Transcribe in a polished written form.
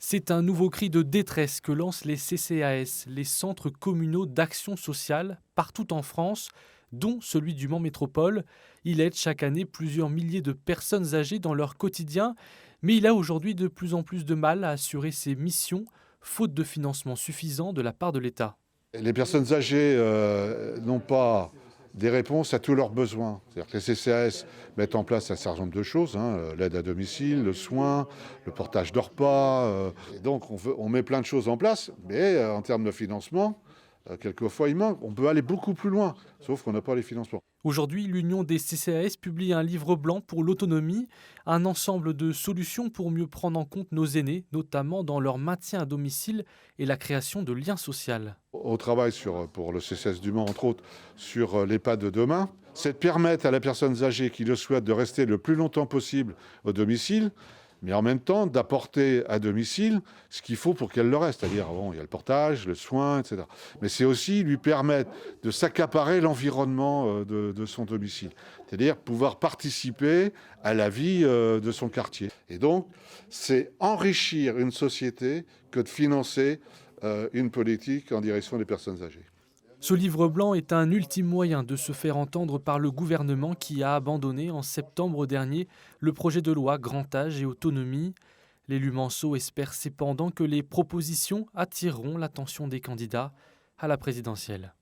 C'est un nouveau cri de détresse que lancent les CCAS, les centres communaux d'action sociale, partout en France, dont celui du Mans Métropole. Il aide chaque année plusieurs milliers de personnes âgées dans leur quotidien, mais il a aujourd'hui de plus en plus de mal à assurer ses missions, faute de financement suffisant de la part de l'État. Les personnes âgées n'ont pas des réponses à tous leurs besoins. C'est-à-dire que les CCAS mettent en place un certain nombre de choses, l'aide à domicile, le soin, le portage de repas. Et donc on met plein de choses en place, mais en termes de financement, quelquefois il manque. On peut aller beaucoup plus loin, sauf qu'on n'a pas les financements. Aujourd'hui, l'Union des CCAS publie un livre blanc pour l'autonomie, un ensemble de solutions pour mieux prendre en compte nos aînés, notamment dans leur maintien à domicile et la création de liens sociaux. On travaille pour le CCAS du Mans, entre autres, sur l'EHPAD de demain. C'est de permettre à la personne âgée qui le souhaite de rester le plus longtemps possible au domicile, mais en même temps d'apporter à domicile ce qu'il faut pour qu'elle le reste. C'est-à-dire, il y a le portage, le soin, etc. Mais c'est aussi lui permettre de s'accaparer l'environnement de son domicile. C'est-à-dire pouvoir participer à la vie de son quartier. Et donc, c'est enrichir une société que de financer une politique en direction des personnes âgées. Ce livre blanc est un ultime moyen de se faire entendre par le gouvernement qui a abandonné en septembre dernier le projet de loi Grand Âge et Autonomie. L'élu Manceau espère cependant que les propositions attireront l'attention des candidats à la présidentielle.